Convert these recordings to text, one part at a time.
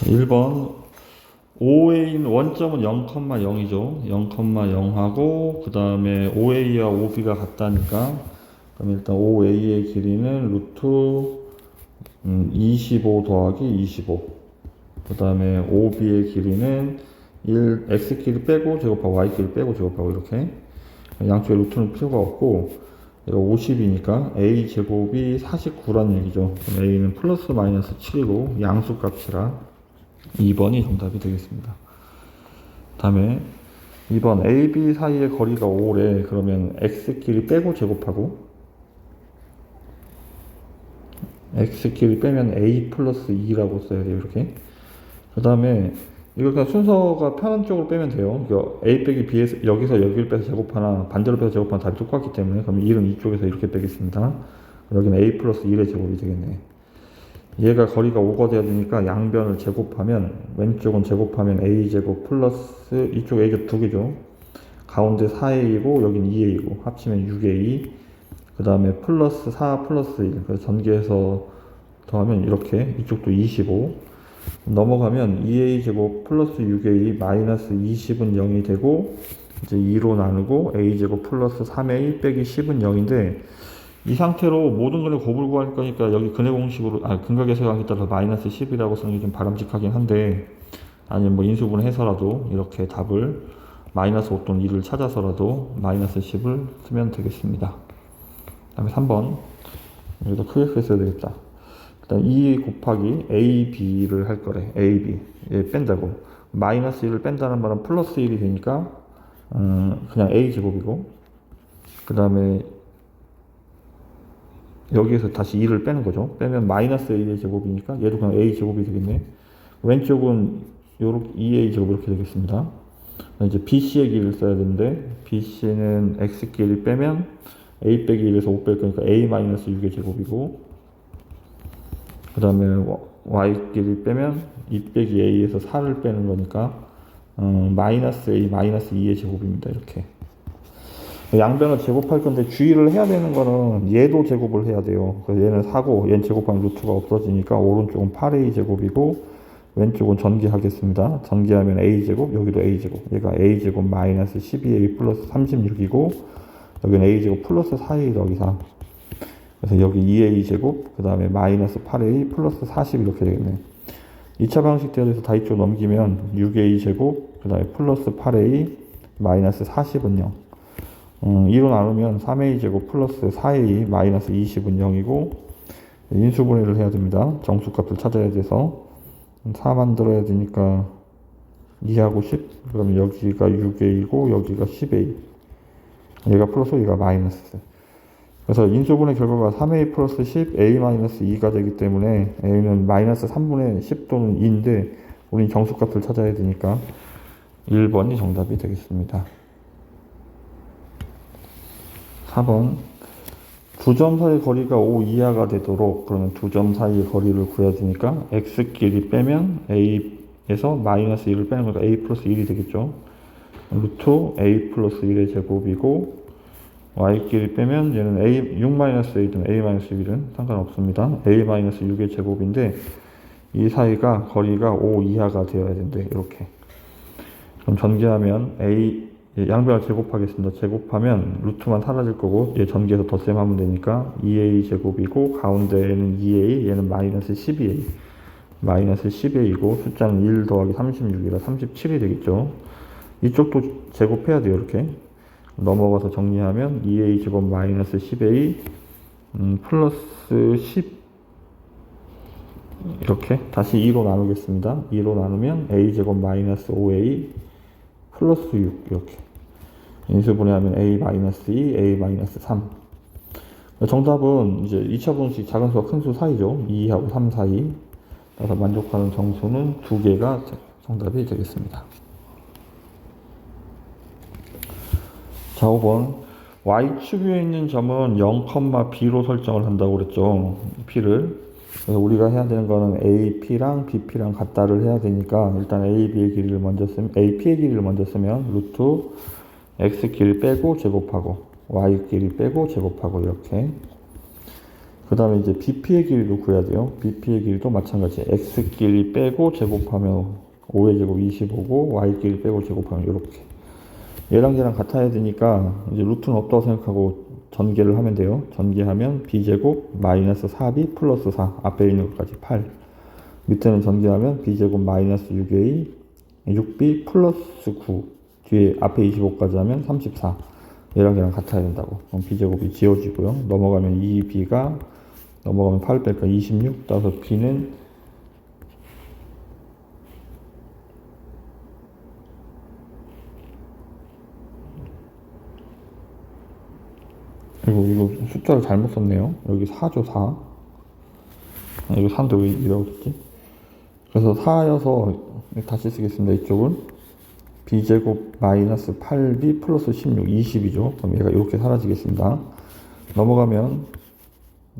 1번 OA인 원점은 0,0이죠. 0,0하고 그 다음에 OA와 OB가 같다니까 그럼 일단 OA의 길이는 루트 25 더하기 25. 그 다음에 OB의 길이는 X끼리 빼고 제곱하고 Y끼리 빼고 제곱하고 이렇게 양쪽에 루트는 필요가 없고 얘가 50이니까 A 제곱이 49라는 얘기죠. 그럼 A는 플러스 마이너스 7이고 양수값이라 2번이 정답이 되겠습니다. 다음에 2번 AB 사이의 거리가 5래. 그러면 X끼리 빼고 제곱하고 X끼리 빼면 A 플러스 2라고 써야 돼요. 이렇게. 그 다음에 이거 그냥 순서가 편한 쪽으로 빼면 돼요. A 빼기 B에서 여기서 여기를 빼서 제곱하나 반대로 빼서 제곱하나 답이 똑같기 때문에 그럼 1은 이쪽에서 이렇게 빼겠습니다. 여기는 A 플러스 1의 제곱이 되겠네. 얘가 거리가 5가 돼야 되니까 양변을 제곱하면 왼쪽은 제곱하면 A제곱 플러스 이쪽 A제곱 두 개죠. 가운데 4A이고 여긴 2A이고 합치면 6A 그 다음에 플러스 4 플러스 1 그래서 전개해서 더하면 이렇게 이쪽도 25 넘어가면 2A제곱 플러스 6A 마이너스 20은 0이 되고 이제 2로 나누고 A제곱 플러스 3A 빼기 10은 0인데 이 상태로 모든 근의 곱을 구할 거니까 여기 근의 공식으로 근각의 세각에 따라서 마이너스 10이라고 쓰는 게 좀 바람직하긴 한데 아니면 뭐 인수분해 해서라도 이렇게 답을 마이너스 5 또는 2를 찾아서라도 마이너스 10을 쓰면 되겠습니다. 그 다음에 3번 여기다 크게 써야 되겠다. 일단 2 곱하기 AB를 할 거래. AB 얘 뺀다고 마이너스 1을 뺀다는 말은 플러스 1이 되니까 그냥 A제곱이고 그 다음에 여기에서 다시 2를 빼는 거죠. 빼면 마이너스 A의 제곱이니까 얘도 그냥 A 제곱이 되겠네. 왼쪽은 요렇게 2A 제곱 이렇게 되겠습니다. 이제 BC의 길이를 써야 되는데 BC는 X끼리 빼면 A 빼기 1에서 5 뺄 거니까 A 마이너스 6의 제곱이고 그 다음에 Y끼리 빼면 2 빼기 A에서 4를 빼는 거니까 마이너스 A 마이너스 2의 제곱입니다. 이렇게 양변을 제곱할 건데 주의를 해야 되는 거는 얘도 제곱을 해야 돼요. 그래서 얘는 4고 얘는 제곱하면 루트가 없어지니까 오른쪽은 8A 제곱이고 왼쪽은 전개하겠습니다. 전개하면 A제곱 여기도 A제곱 얘가 A제곱 마이너스 12A 플러스 36이고 여기는 A제곱 플러스 4A 더하기 4 그래서 여기 2A제곱 그 다음에 마이너스 8A 플러스 40 이렇게 되겠네. 2차 방식 대에서 다 이쪽 넘기면 6A제곱 그 다음에 플러스 8A 마이너스 40은 0 2로 나누면 3A제곱 플러스 4A 마이너스 20은 0이고 인수분해를 해야 됩니다. 정수값을 찾아야 돼서 4 만들어야 되니까 2하고 10 그러면 여기가 6A고 여기가 10A 얘가 플러스 얘가 마이너스 그래서 인수분해 결과가 3A 플러스 10 A 마이너스 2가 되기 때문에 A는 마이너스 3분의 10 또는 2인데 우린 정수값을 찾아야 되니까 1번이 정답이 되겠습니다. 4번 두 점 사이의 거리가 5 이하가 되도록 그러면 두 점 사이의 거리를 구해야 되니까 X끼리 빼면 A에서 마이너스 1을 빼는 거니까 A 플러스 1이 되겠죠. 루트 A 플러스 1의 제곱이고 Y끼리 빼면 얘는 A 6 마이너스 A든 A 마이너스 1은 상관없습니다. A 마이너스 6의 제곱인데 이 사이가 거리가 5 이하가 되어야 된대. 이렇게 그럼 전개하면 A 양변을 제곱하겠습니다. 제곱하면 루트만 사라질 거고 얘 전개해서 덧셈하면 되니까 2A 제곱이고 가운데에는 2A 얘는 마이너스 12A 마이너스 10A이고 숫자는 1 더하기 36이라 37이 되겠죠. 이쪽도 제곱해야 돼요. 이렇게 넘어가서 정리하면 2A 제곱 마이너스 10A 플러스 10 이렇게 다시 2로 나누겠습니다. 2로 나누면 A 제곱 마이너스 5A 플러스 6 이렇게 인수분해하면 A-2, A-3 정답은 이제 2차 분식 작은 수와 큰 수 사이죠. 2하고 3 사이 따라서 만족하는 정수는 2개가 정답이 되겠습니다. 자 5번 Y축 위에 있는 점은 0,B로 설정을 한다고 그랬죠. P를 그래서 우리가 해야 되는 거는 AP랑 BP랑 같다를 해야 되니까 일단 AB의 길이를 먼저 쓰면 AP의 길이를 먼저 쓰면 루트 X끼리 빼고 제곱하고 Y끼리 빼고 제곱하고 이렇게 그 다음에 이제 BP의 길이도 구해야 돼요. BP의 길이도 마찬가지. X 길이 빼고 제곱하면 5의 제곱 25고, Y 길이 빼고 제곱하면 이렇게. 얘랑 얘랑 같아야 되니까, 이제 루트는 없다고 생각하고 전개를 하면 돼요. 전개하면 B제곱 마이너스 4B 플러스 4. 앞에 있는 것까지 8. 밑에는 전개하면 B제곱 마이너스 6A, 6B 플러스 9. 뒤에 앞에 25까지 하면 34. 얘랑 얘랑 같아야 된다고. 그럼 B제곱이 지워지고요. 넘어가면 2B가 넘어가면 8 빼니까 26. 따라서 B는 그리고 이거 숫자를 잘못 썼네요. 여기 4죠, 4. 이거 4인데 왜 이라고 썼지? 그래서 4여서 다시 쓰겠습니다. 이쪽은 B제곱 마이너스 8B 플러스 16, 20이죠. 그럼 얘가 이렇게 사라지겠습니다. 넘어가면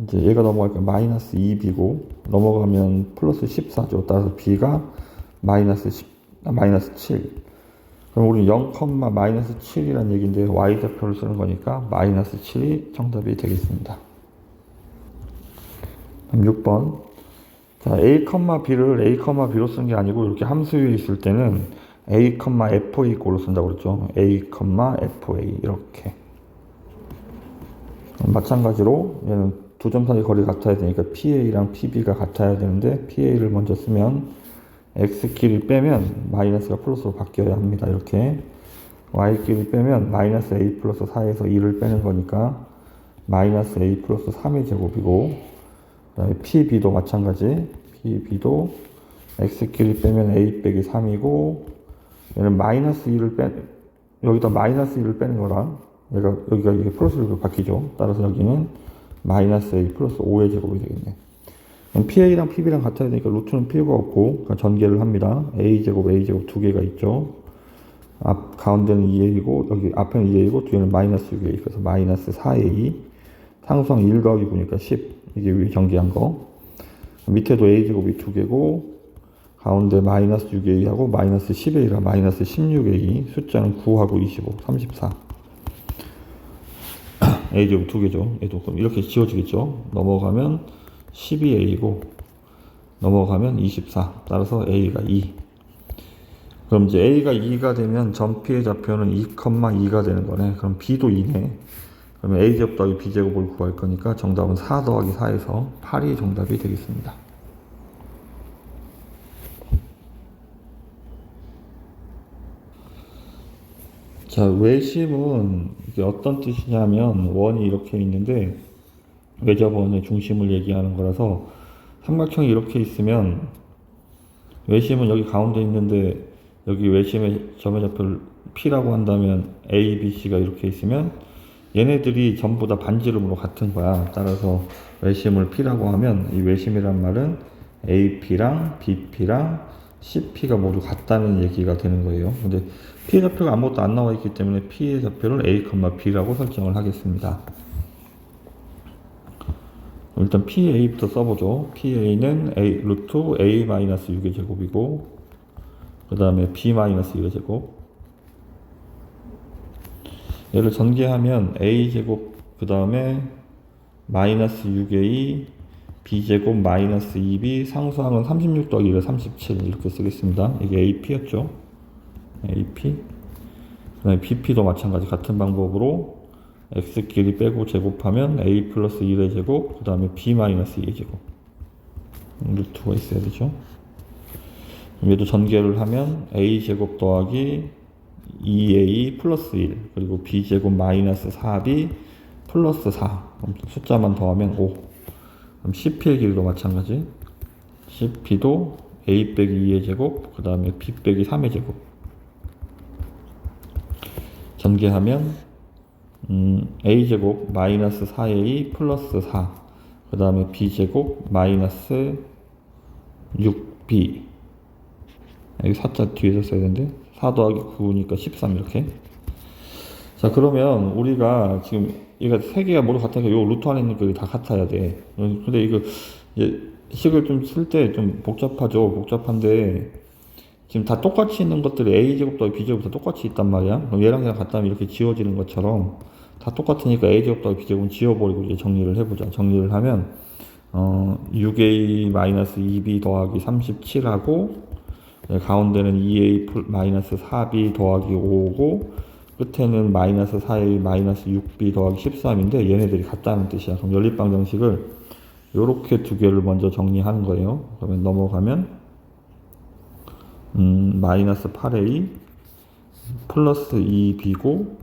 이제 얘가 넘어가니까 마이너스 2B고, 넘어가면 플러스 14죠. 따라서 B가 마이너스 7. 그럼 우리 0, 마이너스 7이라는 얘기인데 Y좌표를 쓰는 거니까 마이너스 7이 정답이 되겠습니다. 그럼 6번. 자, A, B를 A, B로 쓴 게 아니고 이렇게 함수 위에 있을 때는 A, FA 꼴로 쓴다고 그랬죠. A, FA 이렇게. 마찬가지로 얘는 두 점 사이 거리가 같아야 되니까 PA랑 PB가 같아야 되는데 PA를 먼저 쓰면 X끼리 빼면 마이너스가 플러스로 바뀌어야 합니다. 이렇게 Y끼리 빼면 마이너스 A 플러스 4에서 2를 빼는 거니까 마이너스 A 플러스 3의 제곱이고, 그 다음에 PB도 마찬가지. PB도 X끼리 빼면 A 빼기 3이고, 얘는 마이너스 2를 여기다 마이너스 2를 빼는 거라 여기가 이게 플러스로 바뀌죠. 따라서 여기는 마이너스 A 플러스 5의 제곱이 되겠네. 그럼 PA랑 PB랑 같아야 되니까 루트는 필요가 없고 그냥 전개를 합니다. A제곱 두 개가 있죠. 가운데는 2A고 여기 앞에는 2A고 뒤에는 마이너스 6A. 그래서 마이너스 4A. 상수항 1 더하기 9니까 10. 이게 위에 전개한 거. 밑에도 A제곱이 두 개고 가운데 마이너스 6A하고 마이너스 10A라 마이너스 16A. 숫자는 9하고 25, 34. A제곱 두 개죠. 얘도 그럼 이렇게 지워지겠죠. 넘어가면 12A고 넘어가면 24. 따라서 A가 2. 그럼 이제 A가 2가 되면 점 P의 좌표는 2,2가 되는 거네. 그럼 B도 2네. 그러면 A제곱 더하기 B제곱을 구할 거니까 정답은 4 더하기 4에서 8이 정답이 되겠습니다. 자, 외심은 이게 어떤 뜻이냐면 원이 이렇게 있는데 외접원의 중심을 얘기하는 거라서 삼각형이 이렇게 있으면 외심은 여기 가운데 있는데 여기 외심의 점의 좌표를 P라고 한다면 A, B, C가 이렇게 있으면 얘네들이 전부 다 반지름으로 같은 거야. 따라서 외심을 P라고 하면 이 외심이란 말은 AP랑 BP랑 CP가 모두 같다는 얘기가 되는 거예요. 근데 P의 좌표가 아무것도 안 나와 있기 때문에 P의 좌표를 A, B라고 설정을 하겠습니다. 일단 PA부터 써보죠. PA는 루트 A-6의 제곱이고 그 다음에 B-1의 제곱. 얘를 전개하면 A제곱 그 다음에 마이너스 6A B제곱 마이너스 2B 상수항은 36 더하기 1에 37 이렇게 쓰겠습니다. 이게 AP였죠. AP. 그 다음에 BP도 마찬가지 같은 방법으로 X끼리 빼고 제곱하면 A 플러스 1의 제곱 그 다음에 B 마이너스 2의 제곱. 루트가 있어야 되죠. 얘도 전개를 하면 A제곱 더하기 2A 플러스 1 그리고 B제곱 마이너스 4B 플러스 4 숫자만 더하면 5. 그럼 CP의 길이도 마찬가지. CP도 A 빼기 2의 제곱 그 다음에 B 빼기 3의 제곱. 전개하면 A제곱 마이너스 4A 플러스 4 그 다음에 B제곱 마이너스 6B. 여기 4자 뒤에서 써야 되는데 4 더하기 9니까 13 이렇게. 자, 그러면 우리가 지금 얘가 세 개가 모두 같아서 요 루트 안에 있는 게 다 같아야 돼. 근데 이거 이제 식을 좀 쓸 때 좀 복잡하죠. 복잡한데 지금 다 똑같이 있는 것들이 A제곱 더하기 B제곱 다 똑같이 있단 말이야. 그럼 얘랑 얘랑 같다면 이렇게 지워지는 것처럼 다 똑같으니까 A제곱 더하기 B제곱은 지워버리고 이제 정리를 해보자. 정리를 하면 6a 마이너스 2b 더하기 37하고 가운데는 2a 마이너스 4b 더하기 5고 끝에는 마이너스 4a 마이너스 6b 더하기 13인데 얘네들이 같다는 뜻이야. 그럼 연립방 정식을 요렇게 두 개를 먼저 정리하는 거예요. 그러면 넘어가면 마이너스 8a 플러스 2b고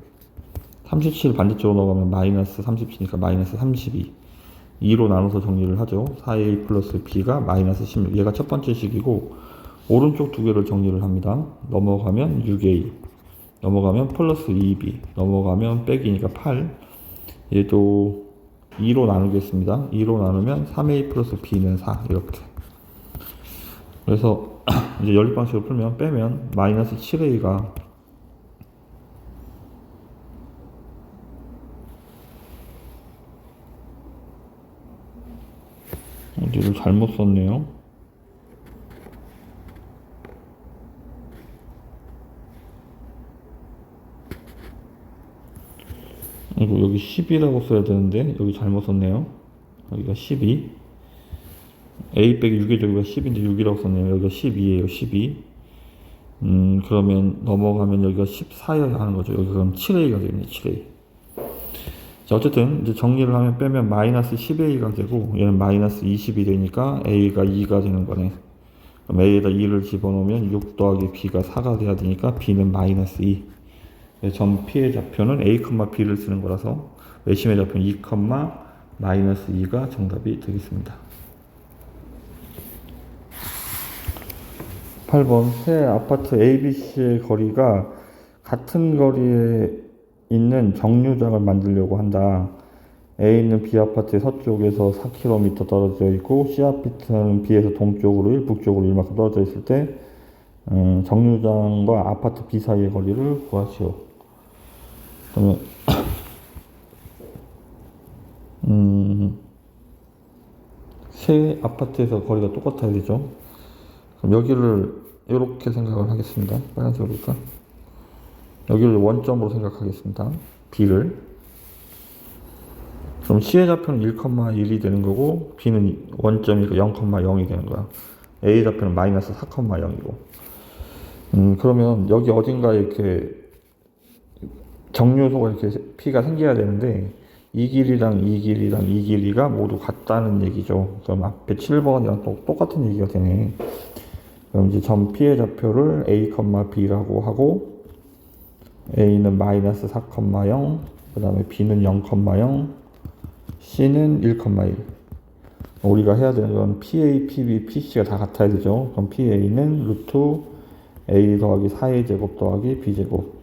37 반대쪽으로 넘어가면 마이너스 37이니까 마이너스 32 2로 나눠서 정리를 하죠. 4a 플러스 b가 마이너스 16 얘가 첫 번째 식이고 오른쪽 두 개를 정리를 합니다. 넘어가면 6a 넘어가면 플러스 2b 넘어가면 빼기니까 8 얘도 2로 나누겠습니다. 2로 나누면 3a 플러스 b는 4 이렇게. 그래서 이제 연립방식을 풀면 빼면 마이너스 7a가 어디를 잘못 썼네요. 이거 여기 10이라고 써야 되는데 여기 잘못 썼네요. 여기가 12 a 빼기 6의 저기가 10인데 6이라고 썼네요. 여기가 12에요. 12 그러면 넘어가면 여기가 14여야 하는 거죠. 여기 그럼 7a가 되겠네. 7a. 자, 어쨌든 이제 정리를 하면 빼면 마이너스 10a가 되고 얘는 마이너스 20이 되니까 a가 2가 되는 거네. 그럼 a에다 2를 집어넣으면 6 더하기 b가 4가 돼야 되니까 b는 마이너스 2. 점 p의 좌표는 a, b를 쓰는 거라서 외심의 좌표는 2, 마이너스 2가 정답이 되겠습니다. 8번 새 아파트 ABC의 거리가 같은 거리에 있는 정류장을 만들려고 한다. A 있는 B 아파트의 서쪽에서 4km 떨어져 있고 C 아파트는 B에서 동쪽으로 1, 북쪽으로 1만큼 떨어져 있을 때 정류장과 아파트 B 사이의 거리를 구하시오. 그러면 세 아파트에서 거리가 똑같아야 되죠. 그럼 여기를 이렇게 생각을 하겠습니다. 빨간색으로 볼까? 여기를 원점으로 생각하겠습니다. B를. 그럼 C의 좌표는 1,1이 되는 거고 B는 원점이니까 0,0이 되는 거야. A의 좌표는 마이너스 4,0이고 그러면 여기 어딘가에 이렇게 정류소가 이렇게 P가 생겨야 되는데 이 길이랑 이 길이랑 이 길이가 모두 같다는 얘기죠. 그럼 앞에 7번이랑 똑같은 얘기가 되네. 그럼 이제 점 P의 좌표를 A, B라고 하고 A는 마이너스 4,0 그 다음에 B는 0,0 C는 1,1 우리가 해야 되는 건 PA, PB, PC가 다 같아야 되죠. 그럼 PA는 루트 A 더하기 4A 제곱 더하기 B제곱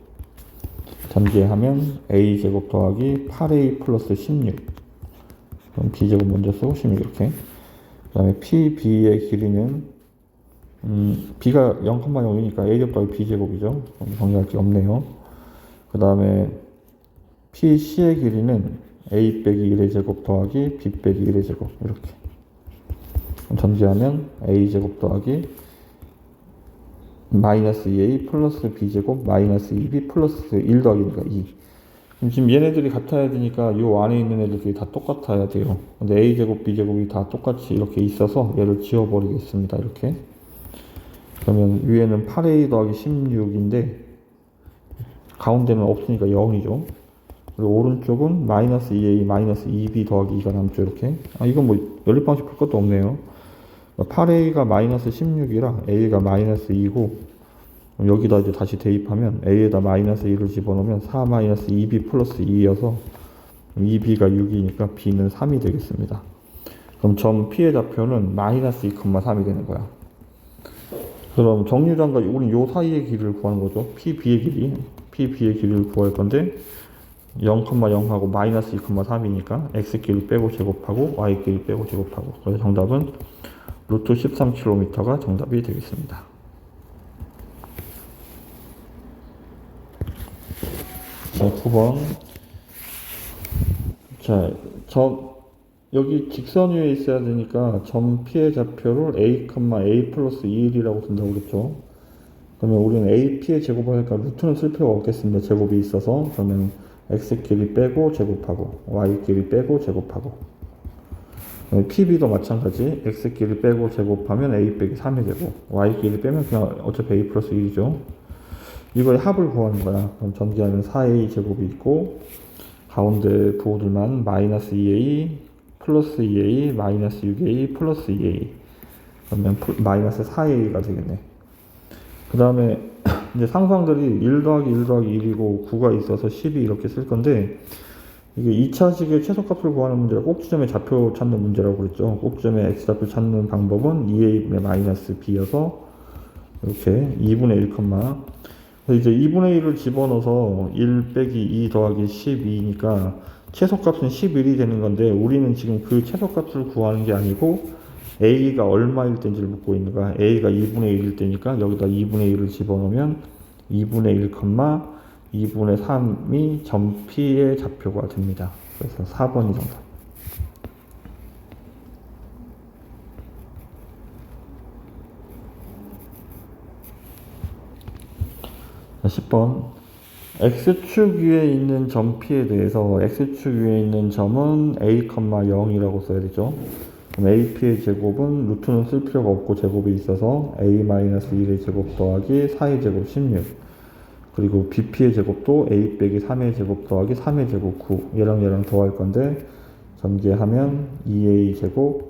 전개하면 A제곱 더하기 8A 플러스 16 그럼 B제곱 먼저 쓰고 16 이렇게 그 다음에 PB의 길이는 B가 0,0이니까 A제곱 더하기 B제곱이죠. 정리할 게 없네요. 그 다음에 PC의 길이는 A 빼기 1의 제곱 더하기 B 빼기 1의 제곱 이렇게 전개하면 A제곱 더하기 마이너스 2A 플러스 B제곱 마이너스 2B 플러스 1 더하기니까 2 지금 얘네들이 같아야 되니까 이 안에 있는 애들끼리 다 똑같아야 돼요. 근데 A제곱 B제곱이 다 똑같이 이렇게 있어서 얘를 지워버리겠습니다. 이렇게 그러면 위에는 8A 더하기 16인데 가운데는 없으니까 0이죠. 그리고 오른쪽은 마이너스 2A 마이너스 2B 더하기 2가 남죠. 이렇게 이건 뭐 연립방식 풀 것도 없네요. 8A가 마이너스 16이라 A가 마이너스 2고 여기다 이제 다시 대입하면 A에다 마이너스 2를 집어넣으면 4 마이너스 2B 플러스 2여서 2B가 6이니까 B는 3이 되겠습니다. 그럼 점 P의 좌표는 마이너스 2,3이 되는 거야. 그럼 정류장과 우린 요 사이의 길이를 구하는 거죠. PB의 길이, PB의 길이를 구할 건데 0,0하고 마이너스 2,3이니까 X끼리 빼고 제곱하고 Y끼리 빼고 제곱하고 그래서 정답은 루트 13km가 정답이 되겠습니다. 자, 9번. 자, 여기 직선 위에 있어야 되니까 점 P의 좌표를 A, A 플러스 2,1이라고 쓴다고 그랬죠. 그러면 우리는 A, P의 제곱을 하니까 루트는 쓸 필요가 없겠습니다. 제곱이 있어서. 그러면 X끼리 빼고 제곱하고 Y끼리 빼고 제곱하고 PB도 마찬가지. X끼리 빼고 제곱하면 A 빼기 3의 제곱. Y끼리 빼면 그냥 어차피 A 플러스 1이죠. 이거의 합을 구하는 거야. 그럼 전개하면 4A 제곱이 있고, 가운데 부호들만 마이너스 2A, 플러스 2A, 마이너스 6A, 플러스 2A. 그러면 마이너스 4A가 되겠네. 그 다음에 이제 상수항들이 1 더하기 1 더하기 1이고 9가 있어서 10이 이렇게 쓸 건데, 이게 2차식의 최소값을 구하는 문제라 꼭지점의 좌표 찾는 문제라고 그랬죠. 꼭지점의 x좌표 찾는 방법은 2a분의 마이너스 b여서 이렇게 2분의 1, 이제 2분의 1을 집어넣어서 1 빼기 2 더하기 12니까 최소값은 11이 되는 건데, 우리는 지금 그 최소값을 구하는 게 아니고 a가 얼마일 때인지를 묻고 있는 거야. a가 2분의 1일 때니까 여기다 2분의 1을 집어넣으면 2분의 1, 2분의 3이 점피의 좌표가 됩니다. 그래서 4번이 정답. 10번. x축 위에 있는 점 P에 대해서 x축 위에 있는 점은 a, 0이라고 써야 되죠. 그럼 AP의 제곱은 루트는 쓸 필요가 없고 제곱이 있어서 A-1의 제곱 더하기 4의 제곱 16. 그리고 BP의 제곱도 A 빼기 3의 제곱 더하기 3의 제곱 9. 얘랑 더할 건데 전개하면 2A 제곱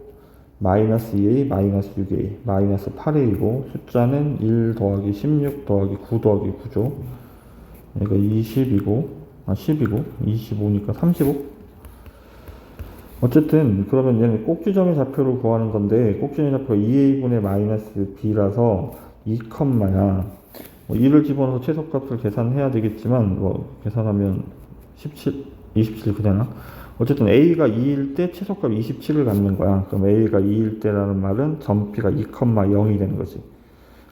마이너스 2A 마이너스 6A 마이너스 8A이고 숫자는 1 더하기 16 더하기 9 더하기 9죠. 얘가 20이고 10이고 25니까 35. 어쨌든 그러면 얘는 꼭지점의 좌표를 구하는 건데 꼭지점의 좌표가 2a분의 마이너스 b라서 2컴마야 2를 집어넣어서 최소값을 계산해야 되겠지만 계산하면 27 그되나? 어쨌든 a가 2일 때 최소값 27을 갖는 거야. 그럼 a가 2일 때라는 말은 점 p가 2,0이 되는 거지.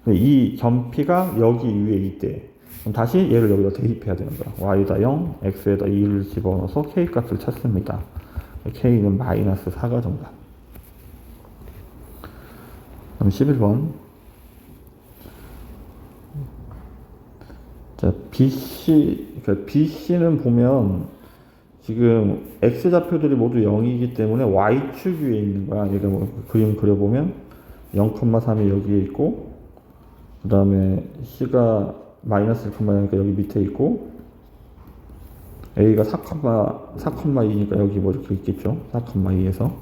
이 점 p가 여기 위에 있대. 그럼 다시 얘를 여기다 대입해야 되는 거야. y에다 0, x에다 2를 집어넣어서 k 값을 찾습니다. k는 마이너스 4가 정답. 그럼 11번. 자, BC는 보면 지금 x좌표들이 모두 0이기 때문에 y축 위에 있는 거야. 얘가 그림 그려보면 0,3이 여기에 있고, 그 다음에 c가 마이너스 1,0니까 여기 밑에 있고, a가 4,2니까 여기 이렇게 있겠죠. 4,2에서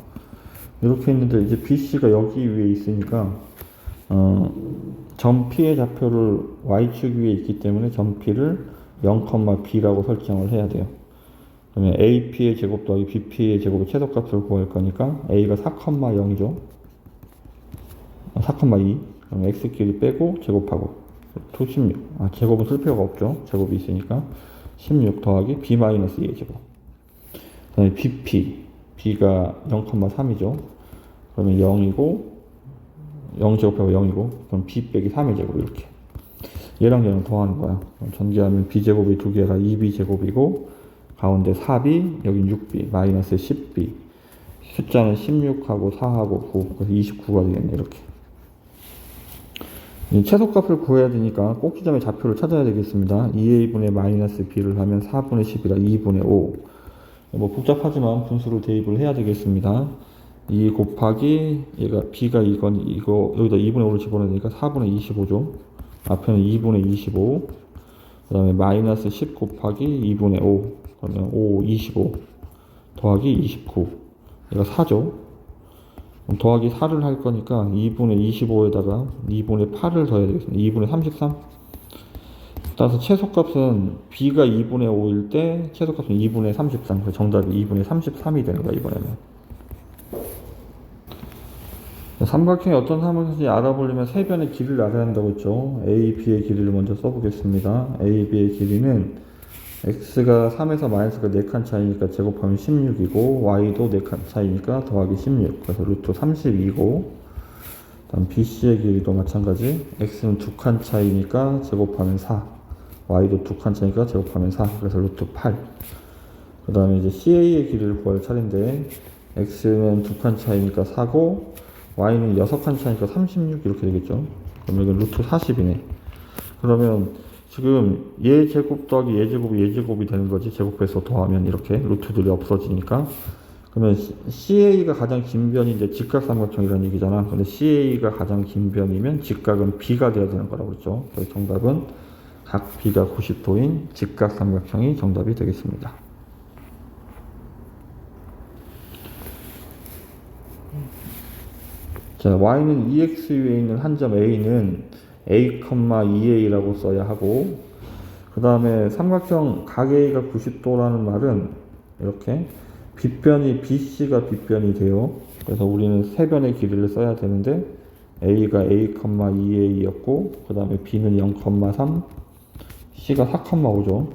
이렇게 있는데 이제 BC가 여기 위에 있으니까 점 P의 좌표를 y축 위에 있기 때문에 점 P를 0,B라고 설정을 해야 돼요. 그러면 AP의 제곱 더하기 BP의 제곱의 최소값을 구할 거니까 A가 4,0이죠. 4,2. 그럼 X끼리 빼고 제곱하고 16. 제곱은 쓸 필요가 없죠. 제곱이 있으니까 16 더하기 B-2의 제곱. 그 다음에 BP. B가 0,3이죠. 그러면 0이고 0 제곱하고 0이고 그럼 B 빼기 3의 제곱 이렇게. 얘랑 더하는 거야. 전개하면 B제곱이 두 개가 2B제곱이고 가운데 4B 여기 6B 마이너스 10B 숫자는 16하고 4하고 9 그래서 29가 되겠네. 이렇게. 최소값을 구해야 되니까 꼭지점의 좌표를 찾아야 되겠습니다. 2a분의 마이너스 b를 하면 4분의 10이라 2분의 5. 복잡하지만 분수를 대입을 해야 되겠습니다. 2 곱하기 얘가 b가 이거 여기다 2분의 5를 집어넣어야 되니까 4분의 25죠. 앞에는 2분의 25. 그 다음에 마이너스 10 곱하기 2분의 5. 그러면 5, 25 더하기 29. 얘가 4죠. 더하기 4를 할 거니까 2분의 25에다가 2분의 8을 더해야 되겠습니다. 2분의 33. 따라서 최소값은 b가 2분의 5일 때 최소값은 2분의 33. 그래서 정답이 2분의 33이 되는 거야, 이번에는. 삼각형이 어떤 삼각형인지 알아보려면 세 변의 길이를 알아야 한다고 했죠. A, B의 길이를 먼저 써보겠습니다. A, B의 길이는 x가 3에서 마이너스가 4칸 차이니까 제곱하면 16이고 y도 4칸 차이니까 더하기 16 그래서 루트 32고 다음 BC의 길이도 마찬가지 x는 2칸 차이니까 제곱하면 4 y도 2칸 차이니까 제곱하면 4 그래서 루트 8 그 다음에 이제 CA의 길이를 구할 차례인데 x는 2칸 차이니까 4고 y는 6칸 차이니까 36 이렇게 되겠죠. 그럼 이건 루트 40이네. 그러면 지금 얘 제곱 더하기 얘 제곱이 되는 거지. 제곱해서 더하면 이렇게 루트들이 없어지니까. 그러면 CA가 가장 긴 변이 이제 직각삼각형이라는 얘기잖아. 근데 CA가 가장 긴 변이면 직각은 B가 돼야 되는 거라고 그랬죠. 그래서 정답은 각 B가 90도인 직각삼각형이 정답이 되겠습니다. 자, y는 EX 위에 있는 한 점 A는 A, 2A라고 써야 하고, 그 다음에 삼각형 각 A가 90도라는 말은 이렇게 빗변이 BC가 빗변이 돼요. 그래서 우리는 세 변의 길이를 써야 되는데 A가 A, 2A였고 그 다음에 B는 0,3, C가 4,5죠.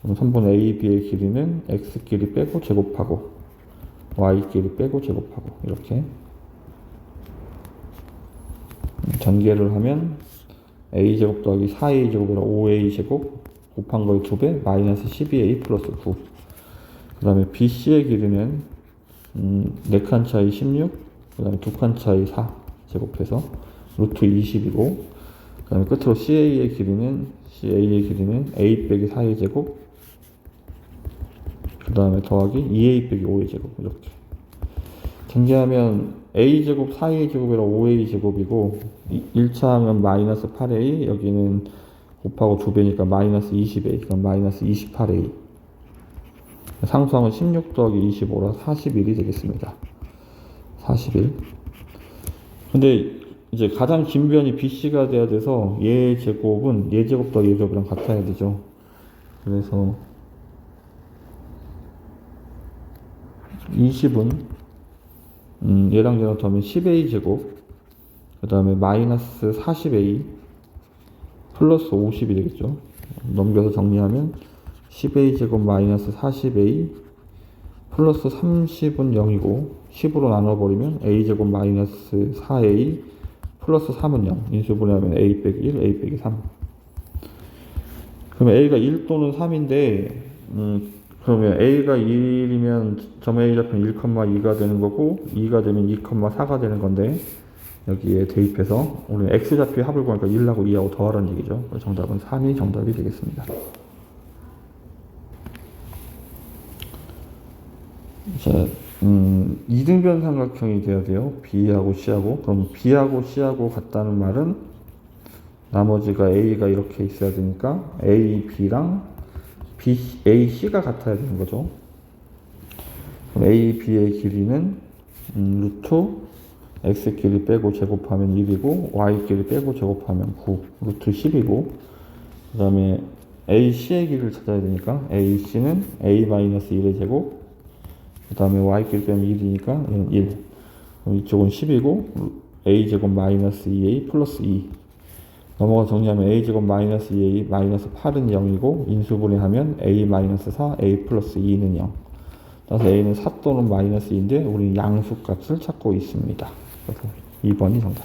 그럼 3분의 A, B의 길이는 X끼리 빼고 제곱하고 Y끼리 빼고 제곱하고 이렇게 전개를 하면 A제곱 더하기 4A제곱이라 5A제곱 곱한 거의 2배 마이너스 12A 플러스 9. 그 다음에 BC의 길이는 4칸 차이 16, 그 다음에 2칸 차이 4 제곱해서 루트 20이고, 그 다음에 끝으로 CA의 길이는 A 빼기 4의 제곱, 그 다음에 더하기 2A 빼기 5의 제곱 이렇게 전개하면 A제곱 4A 제곱이라 5A 제곱이고 1차 하면 마이너스 8A, 여기는 곱하고 2배니까 마이너스 20A, 그럼 마이너스 28A. 상수항은 16 더하기 25라 41이 되겠습니다. 41. 근데 이제 가장 긴 변이 BC가 돼야 돼서 얘 제곱은 얘 제곱 더하기 얘 제곱이랑 같아야 되죠. 그래서 20은 얘랑 얘랑 더하면 10A 제곱, 그 다음에 마이너스 40A 플러스 50이 되겠죠. 넘겨서 정리하면 10A 제곱 마이너스 40A 플러스 30은 0이고 10으로 나눠버리면 A 제곱 마이너스 4A 플러스 3은 0. 인수분해하면 A 빼기 1, A 빼기 3. 그러면 A가 1 또는 3인데 그러면 A가 1이면 점 A 좌표는 1,2가 되는 거고 2가 되면 2,4가 되는 건데 여기에 대입해서 우리는 X좌표의 합을 구하니까 1하고 2하고 더하라는 얘기죠. 정답은 3이 정답이 되겠습니다. 자, 이등변 삼각형이 돼야 돼요. B하고 C하고. 그럼 B하고 C하고 같다는 말은 나머지가 A가 이렇게 있어야 되니까 A, B랑 B, A, C가 같아야 되는 거죠. 그럼 A, B의 길이는 루트 X끼리 빼고 제곱하면 1이고 Y끼리 빼고 제곱하면 9, 루트 10이고 그 다음에 A, C의 길이를 찾아야 되니까 A, C는 A-1의 제곱, 그 다음에 Y끼리 빼면 1이니까 얘는 1. 그럼 이쪽은 10이고 A제곱 마이너스 2A 플러스 2. 넘어가 정리하면 A제곱 마이너스 2A 마이너스 8은 0이고 인수분해하면 A 마이너스 4, A 플러스 2는 0. 따라서 A는 4 또는 마이너스 2인데 우리는 양수값을 찾고 있습니다. 그래서 2번이 정답.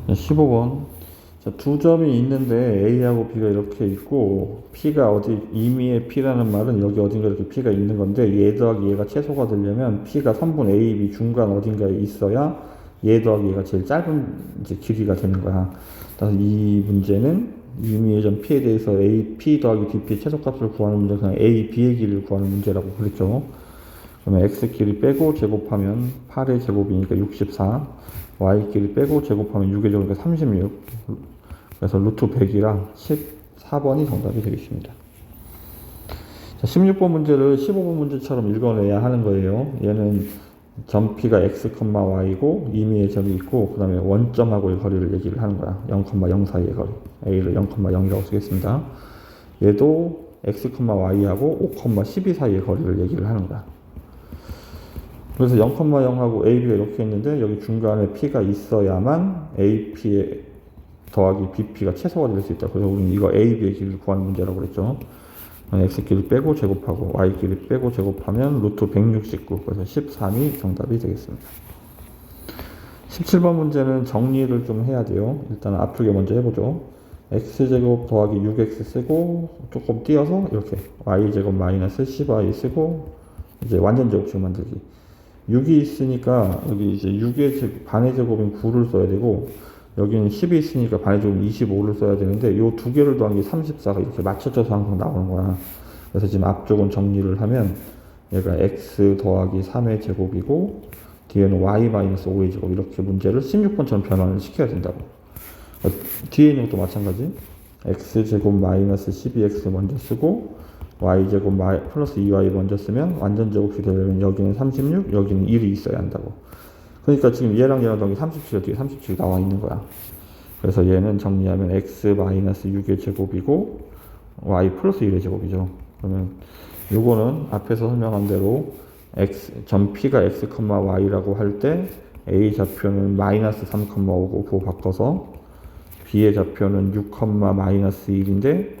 15번. 자, 두 점이 있는데 A하고 B가 이렇게 있고 P가 어디, 임의의 P라는 말은 여기 어딘가 이렇게 P가 있는 건데 얘 더하기 얘가 최소가 되려면 P가 3분의 A, B 중간 어딘가에 있어야 얘 더하기 얘가 제일 짧은 이제 길이가 되는 거야. 따라서 이 문제는 임의의 점 P에 대해서 A, P 더하기 DP의 최소값을 구하는 문제가 그냥 A, B의 길이를 구하는 문제라고 그랬죠. 그러면 X끼리 빼고 제곱하면 8의 제곱이니까 64, Y끼리 빼고 제곱하면 6의 제곱이니까 36. 그래서 루트 100이랑 14번이 정답이 되겠습니다. 자, 16번 문제를 15번 문제처럼 읽어내야 하는 거예요. 얘는 점 P가 X, Y고 임의의 점이 있고 그 다음에 원점하고의 거리를 얘기를 하는 거야. 0,0 사이의 거리. A를 0,0이라고 쓰겠습니다. 얘도 X, Y하고 5,12 사이의 거리를 얘기를 하는 거야. 그래서 0,0하고 AB가 이렇게 있는데 여기 중간에 P가 있어야만 AP의 더하기 BP가 최소가 될 수 있다. 그래서 우리는 이거 AB의 길이를 구하는 문제라고 그랬죠. X끼리 빼고 제곱하고 Y끼리 빼고 제곱하면 루트 169. 그래서 13이 정답이 되겠습니다. 17번 문제는 정리를 좀 해야 돼요. 일단 아프게 먼저 해보죠. X제곱 더하기 6X 쓰고 조금 띄어서 이렇게 Y제곱 마이너스 10Y 쓰고 이제 완전 제곱식 만들기. 6이 있으니까 여기 이제 6의 반의 제곱인 9를 써야 되고 여기는 10이 있으니까 반의 제곱인 25를 써야 되는데 요 두 개를 더한 게 34가 이렇게 맞춰져서 항상 나오는 거야. 그래서 지금 앞쪽은 정리를 하면 얘가 x 더하기 3의 제곱이고 뒤에는 y 마이너스 5의 제곱 이렇게 문제를 16번처럼 변환을 시켜야 된다고. 뒤에 있는 것도 마찬가지. x제곱 마이너스 12x 먼저 쓰고 y제곱 플러스 2y 먼저 쓰면 완전 제곱이 되려면 여기는 36, 여기는 1이 있어야 한다고. 그러니까 지금 얘랑 더하기 37, 뒤에 37이 나와 있는 거야. 그래서 얘는 정리하면 x 마이너스 6의 제곱이고 y 플러스 1의 제곱이죠. 그러면 요거는 앞에서 설명한 대로 점 P가 x, y라고 할 때 A 좌표는 마이너스 3,5고 그거 바꿔서 B의 좌표는 6, 마이너스 1인데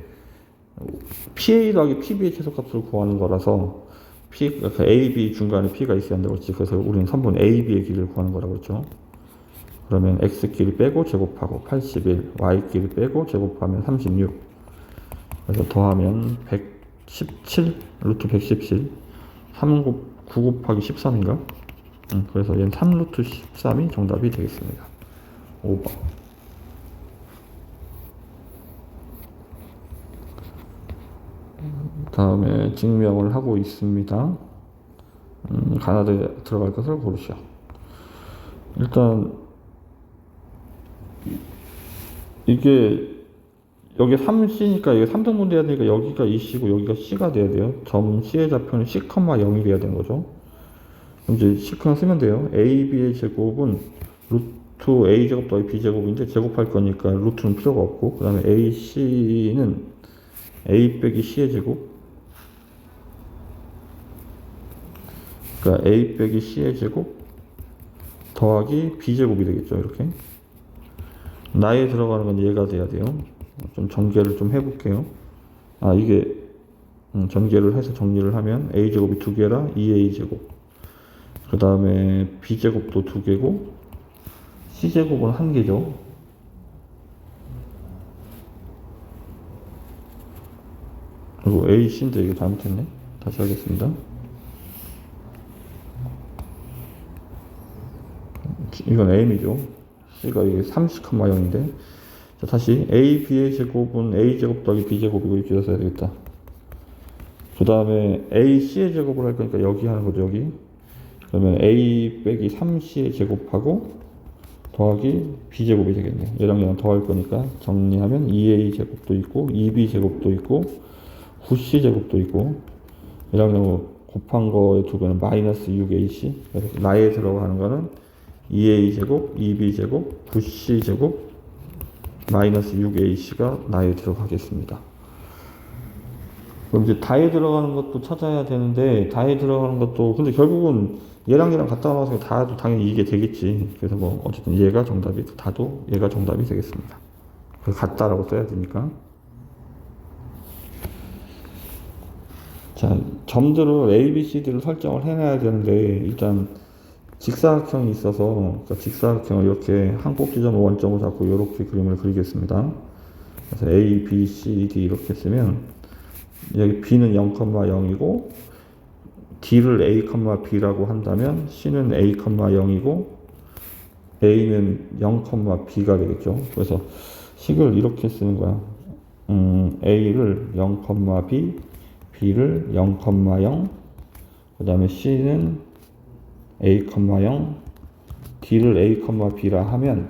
PA 더하기 PB의 최소값을 구하는 거라서 그러니까 A, B 중간에 P가 있어야 한다고 했지. 그래서 우리는 선분 A, B의 길이를 구하는 거라고 했죠. 그러면 X끼리 빼고 제곱하고 81, Y끼리 빼고 제곱하면 36. 그래서 더하면 117, 루트 117, 9 곱하기 13인가? 그래서 얘는 3 루트 13이 정답이 되겠습니다. 5번. 다음에 증명을 하고 있습니다. 가나다에 들어갈 것을 고르시오. 일단 이게 여기 3C니까 이게 3등분 돼야 되니까 여기가 2C고 여기가 C가 돼야 돼요. 점 C의 좌표는 C, 0이 돼야 되는 거죠. 그럼 이제 C 그냥 쓰면 돼요. AB의 제곱은 루트 A제곱 더하기 B제곱인데 제곱할 거니까 루트는 필요가 없고 그 다음에 AC는 A 빼기 C의 제곱, 그러니까 A 빼기 C의 제곱 더하기 B제곱이 되겠죠. 이렇게 나에 들어가는 건 얘가 돼야 돼요. 좀 전개를 좀 해볼게요. 이게 전개를 해서 정리를 하면 A제곱이 2개라 2A제곱, 그 다음에 B제곱도 2개고 C제곱은 1개죠. 그리고 AC인데 이게 잘못했네. 다시 하겠습니다. 이건 M이죠. C가 이게 30,0인데 자, 다시 A, B의 제곱은 A제곱 더하기 B제곱이고 이렇게 써야 되겠다. 그 다음에 A, C의 제곱을 할 거니까 여기 하는 거죠. 여기. 그러면 A 빼기 3C의 제곱하고 더하기 B제곱이 되겠네. 얘랑 얘랑 더할 거니까 정리하면 2A 제곱도 있고 2B 제곱도 있고 9C 제곱도 있고 얘랑 얘랑 곱한 거의 두 개는 마이너스 6AC. 그래서 나에 들어가는 거는 2A 제곱, 2B 제곱, 9C 제곱, 마이너스 6AC가 나에 들어가겠습니다. 그럼 이제 다에 들어가는 것도 찾아야 되는데 다에 들어가는 것도 근데 결국은 얘랑 얘랑 갖다 놔서 다도 당연히 이게 되겠지. 그래서 뭐 어쨌든 얘가 정답이 다도 얘가 정답이 되겠습니다. 그래서 같다라고 써야 되니까. 자, 점들을 A, B, C, D를 설정을 해놔야 되는데 일단 직사각형이 있어서 그러니까 직사각형을 이렇게 한 꼭지점을 원점으로 잡고 이렇게 그림을 그리겠습니다. 그래서 A, B, C, D 이렇게 쓰면 여기 B는 0,0이고 D를 A, B라고 한다면 C는 A, 0이고 A는 0, B가 되겠죠. 그래서 식을 이렇게 쓰는 거야. A를 0, B, B를 0,0, 그 다음에 C는 A, 0, D를 A, B라 하면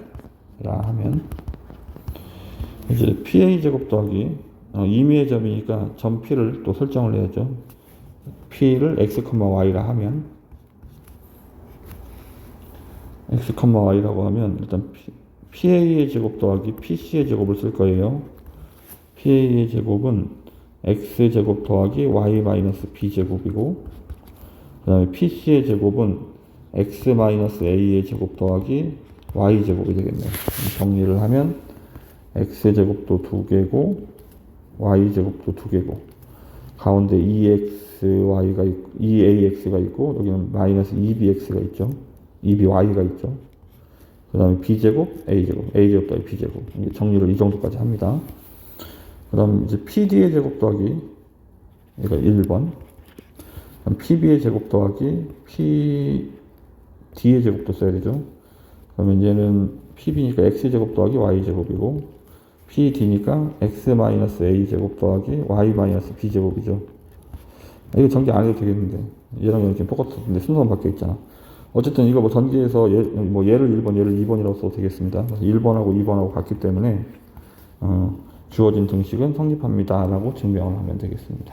이제 PA 제곱 더하기 임의의 점이니까 점 P를 또 설정을 해야죠. P를 X, Y라 하면 X, Y라고 하면 일단 PA의 제곱 더하기 PC의 제곱을 쓸 거예요. PA의 제곱은 X 제곱 더하기 Y 마이너스 B 제곱이고 그 다음에 PC의 제곱은 X 마이너스 A의 제곱 더하기 Y 제곱이 되겠네요. 정리를 하면 X 제곱도 2개고 Y 제곱도 2개고 가운데 2XY가 있고 2AX가 있고 여기는 마이너스 2BX가 있죠. 2BY가 있죠. 그 다음에 B제곱, A제곱, A제곱 더하기 B제곱. 이게 정리를 이 정도까지 합니다. 그 다음 이제 PD의 제곱 더하기 얘가 1번. PB의 제곱 더하기 PD의 제곱도 써야 되죠. 그러면 얘는 PB니까 X제곱 더하기 Y제곱이고 PD니까 X-A 제곱 더하기 Y-B제곱이죠. 이거 전개 안 해도 되겠는데. 얘랑 얘랑 지금 똑같은데 순서만 바뀌어 있잖아. 어쨌든 이거 뭐 전개해서 얘를 1번, 얘를 2번이라고 써도 되겠습니다. 1번하고 2번하고 같기 때문에 주어진 등식은 성립합니다. 라고 증명을 하면 되겠습니다.